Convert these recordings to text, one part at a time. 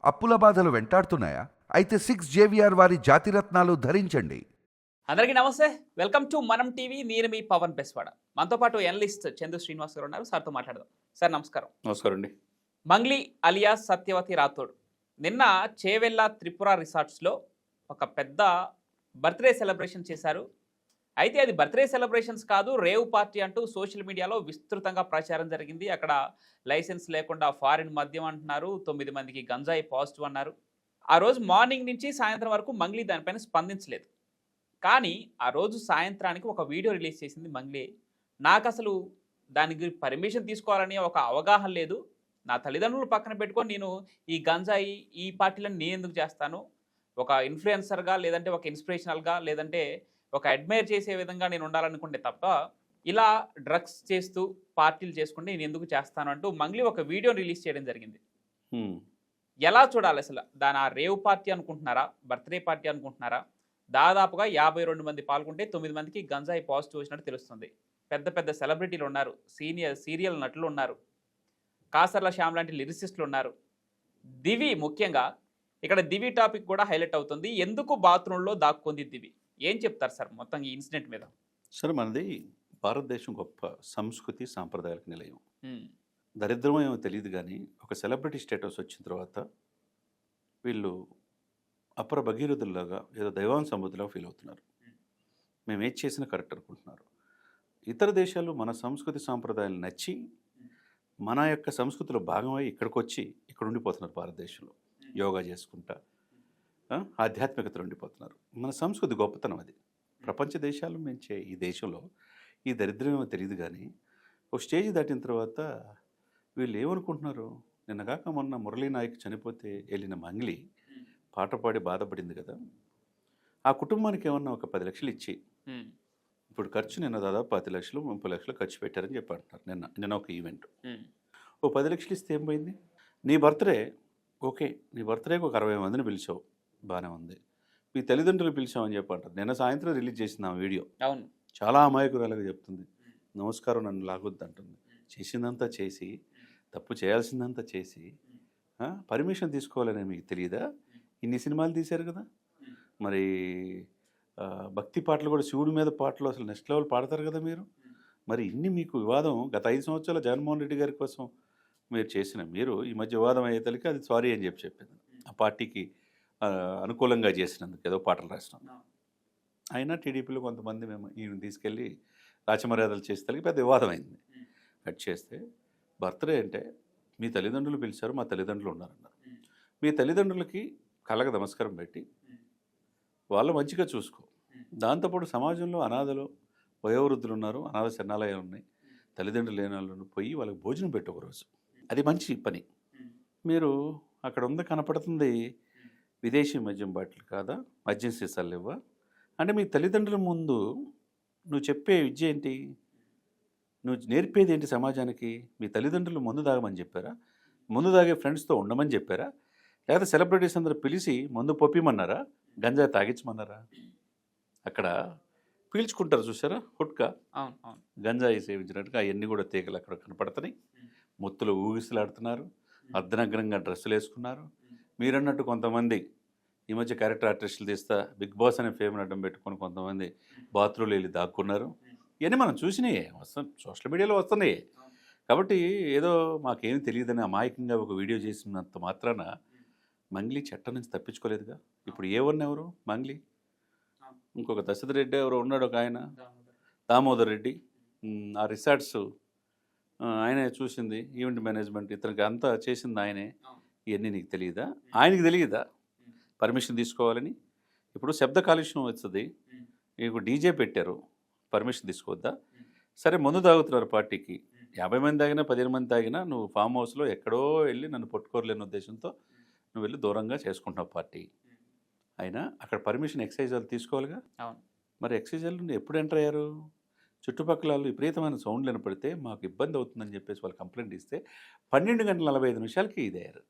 అప్పుల బాధలు వెంటాడుతున్నాయా? అయితే 6 JVR వారి జాతిరత్నాలు ధరించండి. అందరికీ నమస్తే. వెల్కమ్ టు మనం టీవీ. నేను మీ పవన్ బెస్వాడ. మనతో పాటు ఎనలిస్ట్ చందు శ్రీనివాస్ గారు ఉన్నారు. సార్తో మాట్లాడదాం. సార్ నమస్కారం. నమస్కారం అండి. మంగ్లీ అలియాస్ సత్యవతి రాథోడ్ నిన్న చేవెళ్ళ త్రిపుర రిసార్ట్స్లో ఒక పెద్ద బర్త్డే సెలబ్రేషన్ చేశారు. అయితే అది బర్త్డే సెలబ్రేషన్స్ కాదు, రేవ్ పార్టీ అంటూ సోషల్ మీడియాలో విస్తృతంగా ప్రచారం జరిగింది. అక్కడ లైసెన్స్ లేకుండా ఫారిన్ మద్యం అంటున్నారు, 9 మందికి గంజాయి పాజిటివ్ అన్నారు. ఆ రోజు మార్నింగ్ నుంచి సాయంత్రం వరకు మంగ్లీ దానిపైన స్పందించలేదు. కానీ ఆ రోజు సాయంత్రానికి ఒక వీడియో రిలీజ్ చేసింది మంగ్లీ. నాకు అసలు దానికి పర్మిషన్ తీసుకోవాలని ఒక అవగాహన లేదు. నా తల్లిదండ్రులు పక్కన పెట్టుకొని నేను ఈ గంజాయి ఈ పార్టీలను నేను ఎందుకు చేస్తాను? ఒక ఇన్ఫ్లుయెన్సర్గా, లేదంటే ఒక ఇన్స్పిరేషనల్గా, లేదంటే ఒక అడ్మైర్ చేసే విధంగా నేను ఉండాలనుకుంటే తప్ప ఇలా డ్రగ్స్ చేస్తూ పార్టీలు చేసుకుంటే నేను ఎందుకు చేస్తాను అంటూ మంగ్లీ ఒక వీడియో రిలీజ్ చేయడం జరిగింది. ఎలా చూడాలి అసలు? దాని ఆ రేవ్ పార్టీ అనుకుంటున్నారా, బర్త్డే పార్టీ అనుకుంటున్నారా? దాదాపుగా 52 మంది పాల్గొంటే 9 మందికి గంజాయి పాజిటివ్ వచ్చినట్టు తెలుస్తుంది. పెద్ద పెద్ద సెలబ్రిటీలు ఉన్నారు, సీరియల్ నటులు ఉన్నారు, కాసర్ల శ్యామ్ లాంటి లిరిసిస్టులు ఉన్నారు. దివి ముఖ్యంగా ఇక్కడ దివి టాపిక్ కూడా హైలైట్ అవుతుంది. ఎందుకు బాత్రూంలో దాక్కుంది దివి? ఏం చెప్తారు సార్ మొత్తం ఈ ఇన్సిడెంట్ మీద? సరే, మనది భారతదేశం గొప్ప సంస్కృతి సాంప్రదాయాలకు నిలయం. దరిద్రమో ఏమో తెలియదు కానీ ఒక సెలబ్రిటీ స్టేటస్ వచ్చిన తర్వాత వీళ్ళు అపర భగీరథుల్లాగా ఏదో దైవాన్ సముద్రంలో ఫీల్ అవుతున్నారు. మేము ఏది చేసినా కరెక్ట్ అనుకుంటున్నారు. ఇతర దేశాలు మన సంస్కృతి సాంప్రదాయాలు నచ్చి మన యొక్క సంస్కృతిలో భాగమై ఇక్కడికి వచ్చి ఇక్కడ ఉండిపోతున్నారు. భారతదేశంలో యోగా చేసుకుంటా ఆధ్యాత్మికతలో ఉండిపోతున్నారు. మన సంస్కృతి గొప్పతనం అది. ప్రపంచ దేశాలు మించే ఈ దేశంలో ఈ దరిద్రమేమో తెలియదు కానీ ఒక స్టేజ్ దాటిన తర్వాత వీళ్ళు ఏమనుకుంటున్నారు? నిన్నగాక మొన్న మురళీ నాయక్ చనిపోతే వెళ్ళిన మంగ్లీ పాట పాడి బాధపడింది కదా, ఆ కుటుంబానికి ఏమన్నా ఒక 10 లక్షలు ఇచ్చి ఇప్పుడు ఖర్చు నిన్న దాదాపు 10 లక్షలు 30 లక్షలు ఖర్చు పెట్టారని చెప్పి అంటున్నారు. నిన్న ఒక ఈవెంట్ ఓ 10 లక్షలు ఇస్తే ఏం పోయింది? నీ బర్త్డే ఓకే, నీ బర్త్డేకి ఒక 60 మందిని పిలిచావు, బాగానే ఉంది. మీ తల్లిదండ్రులు పిలిచామని చెప్పి అంటారు. నిన్న సాయంత్రం రిలీజ్ చేసింది ఆ వీడియో. అవును, చాలా అమాయకురాలుగా చెప్తుంది, నమస్కారం నన్ను లాగొద్దు అంటుంది. చేసిందంతా చేసి, తప్పు చేయాల్సిందంతా చేసి పర్మిషన్ తీసుకోవాలని మీకు తెలియదా? ఇన్ని సినిమాలు తీశారు కదా, మరి భక్తి పాటలు కూడా, శివుడి మీద పాటలు అసలు నెక్స్ట్ లెవెల్ పాడతారు కదా మీరు. మరి ఇన్ని మీకు వివాదం గత 5 సంవత్సరాల జగన్మోహన్ రెడ్డి గారి కోసం మీరు చేసిన మీరు ఈ మధ్య వివాదం అయ్యేతలకి అది సారీ అని చెప్పింది. ఆ పార్టీకి అనుకూలంగా చేసినందుకు ఏదో పాటలు రాసినాం. అయినా టీడీపీలో కొంతమంది మేము ఈయన తీసుకెళ్ళి రాచమర్యాదలు చేసేతలకి పెద్ద వివాదం అయింది. కట్ చేస్తే బర్త్డే అంటే మీ తల్లిదండ్రులు పిలిచారు, మా తల్లిదండ్రులు ఉన్నారన్నారు. మీ తల్లిదండ్రులకి కళ్ళకు నమస్కారం పెట్టి వాళ్ళు మంచిగా చూసుకో. దాంతోపాటు సమాజంలో అనాథలు, వయోవృద్ధులు ఉన్నారు, అనాథ శరణాలయాలు ఉన్నాయి, తల్లిదండ్రులు లేని వాళ్ళు పోయి వాళ్ళకి భోజనం పెట్టు ఒకరోజు. అది మంచి పని. మీరు అక్కడ ఉంది కనపడుతుంది విదేశీ మద్యం బాటిల్ కాదా, మద్యం సీసాలు లేవా అంటే మీ తల్లిదండ్రుల ముందు నువ్వు చెప్పే విద్య ఏంటి? నువ్వు నేర్పేది ఏంటి సమాజానికి? మీ తల్లిదండ్రులు ముందు తాగమని చెప్పారా? ముందు తాగే ఫ్రెండ్స్తో ఉండమని చెప్పారా? లేకపోతే సెలబ్రిటీస్ అందరూ పిలిచి మందు పొప్పిమన్నారా? గంజా తాగించమన్నారా? అక్కడ పీల్చుకుంటారు చూసారా హుట్కా, గంజాయి సేవించినట్టుగా అవన్నీ కూడా తీగలు అక్కడ కనపడుతున్నాయి. ముత్తులు ఊగిసలాడుతున్నారు, అర్ధనగ్నంగా డ్రెస్సులు వేసుకున్నారు. మీరన్నట్టు కొంతమంది ఈ మధ్య క్యారెక్టర్ ఆర్టిస్టులు తీస్తా బిగ్ బాస్ అనే ఫేమ్ అడ్డం పెట్టుకొని కొంతమంది బాత్రూమ్లో వెళ్ళి దాక్కున్నారు. ఇవన్నీ మనం చూసినాయే, సోషల్ మీడియాలో వస్తున్నాయి. కాబట్టి ఏదో మాకేం తెలియదని అమాయకంగా ఒక వీడియో చేసినంత మాత్రాన మంగ్లీ చట్టం నుంచి తప్పించుకోలేదుగా. ఇప్పుడు ఎవరు మంగ్లీ, ఇంకొక దశరథ రెడ్డి ఎవరో ఉన్నాడు, ఒక ఆయన దామోదర్ రెడ్డి, ఆ రిసార్ట్స్ ఆయనే చూసింది, ఈవెంట్ మేనేజ్మెంట్ ఇతనికి అంతా చేసింది ఆయనే. ఇవన్నీ నీకు తెలియదా? ఆయనకి తెలియదా పర్మిషన్ తీసుకోవాలని? ఇప్పుడు శబ్ద కాలుష్యం వస్తుంది, మీకు డీజే పెట్టారు, పర్మిషన్ తీసుకోవద్దా? సరే, మందు తాగుతున్నారు పార్టీకి, 50 మంది తాగినా 15 మంది తాగినా నువ్వు ఫామ్ హౌస్లో ఎక్కడో వెళ్ళి నన్ను పట్టుకోలేని ఉద్దేశంతో నువ్వు వెళ్ళి దూరంగా చేసుకుంటున్నావు పార్టీ. అయినా అక్కడ పర్మిషన్ ఎక్సైజ్ వాళ్ళు తీసుకోవాలిగా. మరి ఎక్సైజ్ వాళ్ళు ఎప్పుడు ఎంటర్ అయ్యారు? చుట్టుపక్కల వాళ్ళు విపరీతమైన సౌండ్లు వినపడితే మాకు ఇబ్బంది అవుతుందని చెప్పేసి వాళ్ళు కంప్లైంట్ ఇస్తే 12:45 ఇదయ్యారు.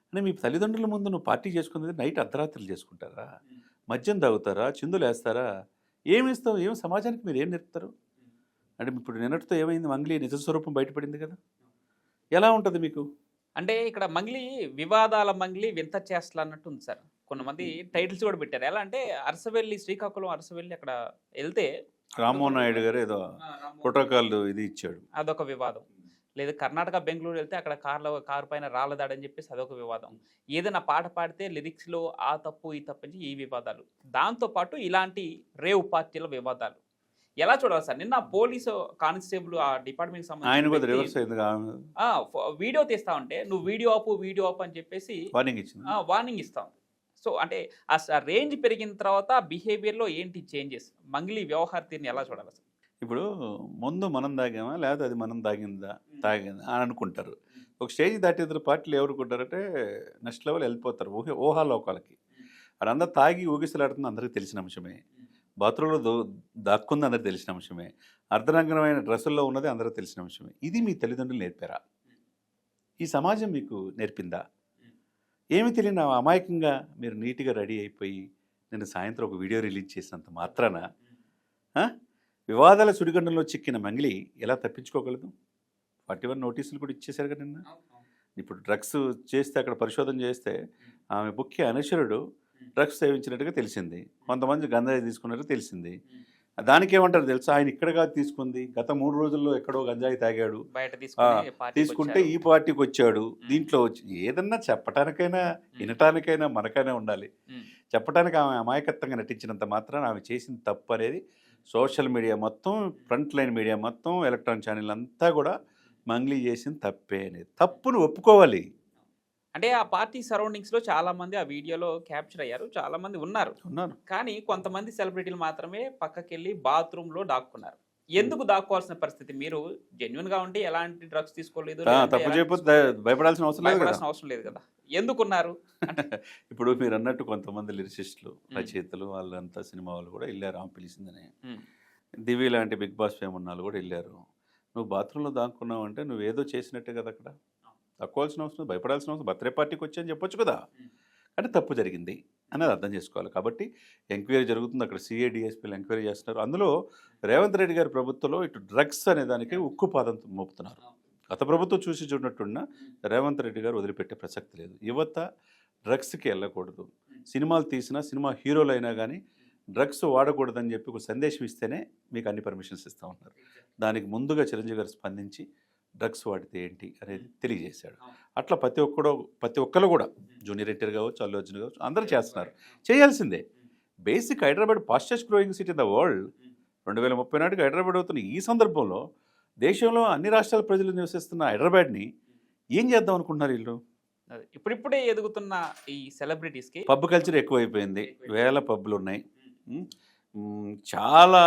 అంటే మీ తల్లిదండ్రుల ముందు నువ్వు పార్టీ చేసుకునేది నైట్ అర్ధరాత్రులు చేసుకుంటారా? మద్యం తాగుతారా? చిందులు వేస్తారా? ఏమి ఇస్తావు? ఏం సమాజానికి మీరు ఏం నేర్పుతారు? అంటే ఇప్పుడు నిన్నటితో ఏమైంది? మంగ్లీ నిజస్వరూపం బయటపడింది కదా. ఎలా ఉంటుంది మీకు? అంటే ఇక్కడ మంగ్లీ వివాదాల మంగ్లీ వింత చేష్టలు అన్నట్టు ఉంది సార్. కొంతమంది టైటిల్స్ కూడా పెట్టారు. ఎలా అంటే అరసవెల్లి, శ్రీకాకుళం అరసవెల్లి అక్కడ వెళ్తే రామ్మోహన్ నాయుడు గారు ఏదో ప్రోటోకాల్ ఇది ఇచ్చాడు. అదొక వివాదం. లేదా కర్ణాటక, బెంగుళూరు వెళ్తే అక్కడ కారు పైన రాళ్ళ దాడని చెప్పేసి అదొక వివాదం. ఏదైనా పాట పాడితే లిరిక్స్‌లో ఆ తప్పు, ఈ తప్పు అని ఈ వివాదాలు. దాంతో పాటు ఇలాంటి రేవ్ పార్టీల వివాదాలు. ఎలా చూడాలి సార్? నిన్న పోలీసు కానిస్టేబుల్ ఆ డిపార్ట్మెంట్‌కి ఆయన కూడా సంబంధించిన రివర్స్ అయింది వీడియో తీస్తా ఉంటే నువ్వు వీడియో ఆపు అని చెప్పేసి వార్నింగ్ ఇచ్చింది. వార్నింగ్ ఇస్తాం. సో అంటే ఆ రేంజ్ పెరిగిన తర్వాత బిహేవియర్‌లో ఏంటి చేంజెస్? మంగ్లీ వ్యవహార తీరుని ఎలా చూడాలి సార్? ఇప్పుడు ముందు మనం తాగామా లేకపోతే అది మనం తాగిందా అని అనుకుంటారు. ఒక స్టేజ్ దాటి ఇద్దరు పార్టీలు ఎవరుకుంటారంటే నెక్స్ట్ లెవెల్ వెళ్ళిపోతారు ఊహాలోకాలకి. వాళ్ళందరూ తాగి ఊగిసలాడుతుంది అందరికీ తెలిసిన అంశమే. బాత్రూంలో దాక్కుంది అందరికీ తెలిసిన అంశమే. అర్ధనగ్నమైన డ్రెస్సుల్లో ఉన్నది అందరికీ తెలిసిన అంశమే. ఇది మీ తల్లిదండ్రులు నేర్పారా? ఈ సమాజం మీకు నేర్పిందా? ఏమి తెలియని అమాయకంగా మీరు నీట్గా రెడీ అయిపోయి నేను సాయంత్రం ఒక వీడియో రిలీజ్ చేసినంత మాత్రాన వివాదాల సుడిగండంలో చిక్కిన మంగ్లీ ఎలా తప్పించుకోగలదు? 41 నోటీసులు కూడా ఇచ్చేశారు కదా నిన్న. ఇప్పుడు డ్రగ్స్ చేస్తే అక్కడ పరిశోధన చేస్తే ఆమె ముఖ్య అనుచరుడు డ్రగ్స్ సేవించినట్టుగా తెలిసింది. కొంతమంది గంజాయి తీసుకున్నట్టు తెలిసింది. దానికి ఏమంటారు తెలుసా? ఆయన ఇక్కడ కాదు తీసుకుంది, గత 3 రోజుల్లో ఎక్కడో గంజాయి తాగాడు, తీసుకుంటే ఈ పార్టీకి వచ్చాడు. దీంట్లో వచ్చి ఏదన్నా చెప్పటానికైనా వినటానికైనా మనకైనా ఉండాలి. చెప్పడానికి ఆమె అమాయకత్వంగా నటించినంత మాత్రాన ఆమె చేసిన తప్పు అనేది సోషల్ మీడియా మొత్తం, ఫ్రంట్ లైన్ మీడియా మొత్తం, ఎలక్ట్రానిక్ ఛానల్ అంతా కూడా మంగ్లీ చేసిన తప్పే అనేది తప్పును ఒప్పుకోవాలి. అంటే ఆ పార్టీ సరౌండింగ్స్లో చాలా మంది ఆ వీడియోలో క్యాప్చర్ అయ్యారు, చాలా మంది ఉన్నారు. కానీ కొంతమంది సెలబ్రిటీలు మాత్రమే పక్కకెళ్ళి బాత్రూంలో దాక్కున్నారు. ఎందుకు దాక్కోవాల్సిన పరిస్థితి? మీరు జెన్యున్ గా ఉంటే ఎలాంటి డ్రగ్స్ తీసుకోలేదు, తప్పు చేయకపోతే భయపడాల్సిన అవసరం లేదు కదా, ఎందుకున్నారు? ఇప్పుడు మీరు అన్నట్టు కొంతమంది లిరిసిస్టులు, రచయితలు, వాళ్ళంతా సినిమా వాళ్ళు కూడా వెళ్ళారు ఆమె పిలిచిందని. దివి లాంటి బిగ్ బాస్ ఫేమ్ ఉన్న వాళ్ళు కూడా వెళ్ళారు. నువ్వు బాత్రూంలో దాక్కున్నావు అంటే నువ్వేదో చేసినట్టే కదా. అక్కడ తక్కువాల్సిన అవసరం, భయపడాల్సిన అవసరం, బర్త్డే పార్టీకి వచ్చి అని చెప్పొచ్చు కదా. అంటే తప్పు జరిగింది అనేది అర్థం చేసుకోవాలి. కాబట్టి ఎంక్వైరీ జరుగుతుంది. అక్కడ సిఐ డిఎస్పీలు ఎంక్వైరీ చేస్తున్నారు. అందులో రేవంత్ రెడ్డి గారి ప్రభుత్వంలో ఇటు డ్రగ్స్ అనే దానికి ఉక్కు పాదం మోపుతున్నారు. గత ప్రభుత్వం చూసి చూడనట్టున్న రేవంత్ రెడ్డి గారు వదిలిపెట్టే ప్రసక్తి లేదు. యువత డ్రగ్స్కి వెళ్ళకూడదు. సినిమాలు తీసినా, సినిమా హీరోలు అయినా కానీ డ్రగ్స్ వాడకూడదని చెప్పి ఒక సందేశం ఇస్తేనే మీకు అన్ని పర్మిషన్స్ ఇస్తూ ఉన్నారు. దానికి ముందుగా చిరంజీవి గారు స్పందించి డ్రగ్స్ వాడితే ఏంటి అనేది తెలియజేశాడు. అట్లా ప్రతి ఒక్కరు కూడా జూనియర్ ఎన్టీఆర్ కావచ్చు, అల్లు అర్జున్ కావచ్చు, అందరూ చేస్తున్నారు. చేయాల్సిందే. Basic Hyderabad fastest growing city in the world. 2030 నాటికి హైదరాబాద్ అవుతున్న ఈ సందర్భంలో దేశంలో అన్ని రాష్ట్రాల ప్రజలు నివసిస్తున్న హైదరాబాద్ని ఏం చేద్దాం అనుకుంటున్నారు వీళ్ళు? ఇప్పుడిప్పుడే ఎదుగుతున్న ఈ సెలబ్రిటీస్కి పబ్ కల్చర్ ఎక్కువైపోయింది. వేల పబ్బులు ఉన్నాయి. చాలా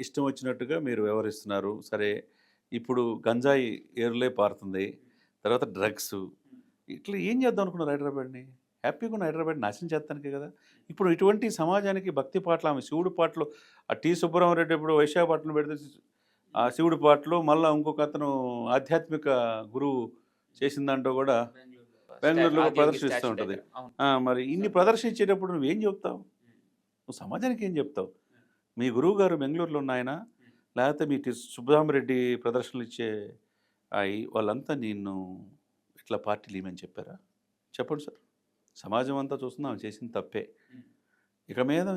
ఇష్టం వచ్చినట్టుగా మీరు వ్యవహరిస్తున్నారు. సరే, ఇప్పుడు గంజాయి ఏరులే పారుతుంది, తర్వాత డ్రగ్స్, ఇట్లా ఏం చేద్దాం అనుకున్నారు హైదరాబాద్ని? హ్యాపీగా ఉన్న హైదరాబాద్ నాశనం చేస్తానికే కదా. ఇప్పుడు ఇటువంటి సమాజానికి భక్తి పాటలు, ఆమె శివుడి పాటలు, ఆ టీ సుబ్బరామరెడ్డి ఇప్పుడు వైశాఖపట్నం పెడితే ఆ శివుడి పాటలు, మళ్ళీ ఇంకొక అతను ఆధ్యాత్మిక గురువు చేసిన దాంట్లో కూడా బెంగళూరులో ప్రదర్శిస్తూ ఉంటుంది. మరి ఇన్ని ప్రదర్శించేటప్పుడు నువ్వేం చెప్తావు? నువ్వు సమాజానికి ఏం చెప్తావు? మీ గురువు గారు బెంగళూరులో ఉన్న ఆయన, లేకపోతే మీ సుబ్బరామరెడ్డి ప్రదర్శనలు ఇచ్చే వాళ్ళంతా నిన్ను ఇట్లా పార్టీలు ఏమని చెప్పారా? చెప్పండి సార్. సమాజం అంతా చూస్తున్నాం చేసిన తప్పే. ఇక మీద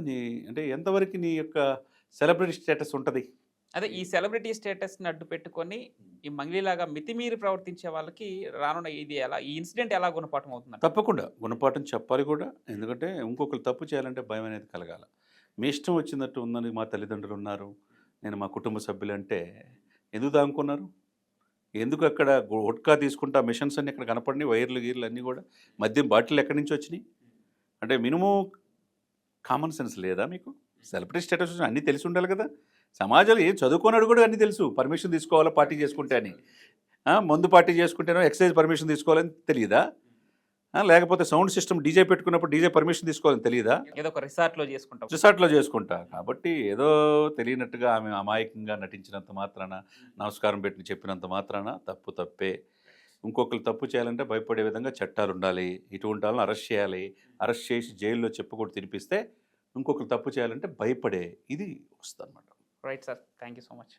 అంటే ఎంతవరకు నీ యొక్క సెలబ్రిటీ స్టేటస్ ఉంటుంది? అదే ఈ సెలబ్రిటీ స్టేటస్ని అడ్డు పెట్టుకొని ఈ మంగ్లీలాగా మితిమీరి ప్రవర్తించే వాళ్ళకి రానున్న ఈ ఇన్సిడెంట్ ఎలా గుణపాఠం అవుతుంది? తప్పకుండా గుణపాఠం చెప్పాలి కూడా. ఎందుకంటే ఇంకొకరు తప్పు చేయాలంటే భయం అనేది కలగాల. మీ ఇష్టం వచ్చినట్టు ఉందని మా తల్లిదండ్రులు ఉన్నారు, నేను మా కుటుంబ సభ్యులు అంటే ఎందుకు దాముకున్నారు? ఎందుకు అక్కడ గుట్కా తీసుకుంటా మిషన్స్ అన్నీ అక్కడ కనపడినాయి, వైర్లు గీర్లు అన్నీ కూడా, మద్యం బాటిల్ ఎక్కడి నుంచి వచ్చినాయి? అంటే మినిమం కామన్ సెన్స్ లేదా మీకు? సెలబ్రిటీ స్టేటస్ అన్నీ తెలిసి ఉండాలి కదా. సమాజంలో ఏం చదువుకున్నాడు కూడా అన్నీ తెలుసు. పర్మిషన్ తీసుకోవాలా పార్టీ చేసుకుంటే అని, మందు పార్టీ చేసుకుంటేనో ఎక్సైజ్ పర్మిషన్ తీసుకోవాలని తెలియదా? లేకపోతే సౌండ్ సిస్టమ్ డీజే పెట్టుకున్నప్పుడు డీజే పర్మిషన్ తీసుకోవాలని తెలియదా? ఏదో ఒక రిసార్ట్లో చేసుకుంటా. కాబట్టి ఏదో తెలియనట్టుగా ఆమె అమాయకంగా నటించినంత మాత్రాన, నమస్కారం పెట్టి చెప్పినంత మాత్రాన తప్పు తప్పే. ఇంకొకరు తప్పు చేయాలంటే భయపడే విధంగా చట్టాలు ఉండాలి. ఇటువంటి వాళ్ళని అరెస్ట్ చేయాలి. అరెస్ట్ చేసి జైల్లో చెప్పకూడదు తినిపిస్తే ఇంకొకరు తప్పు చేయాలంటే భయపడే ఇది వస్తుంది అన్నమాట. Right sir, thank you so much.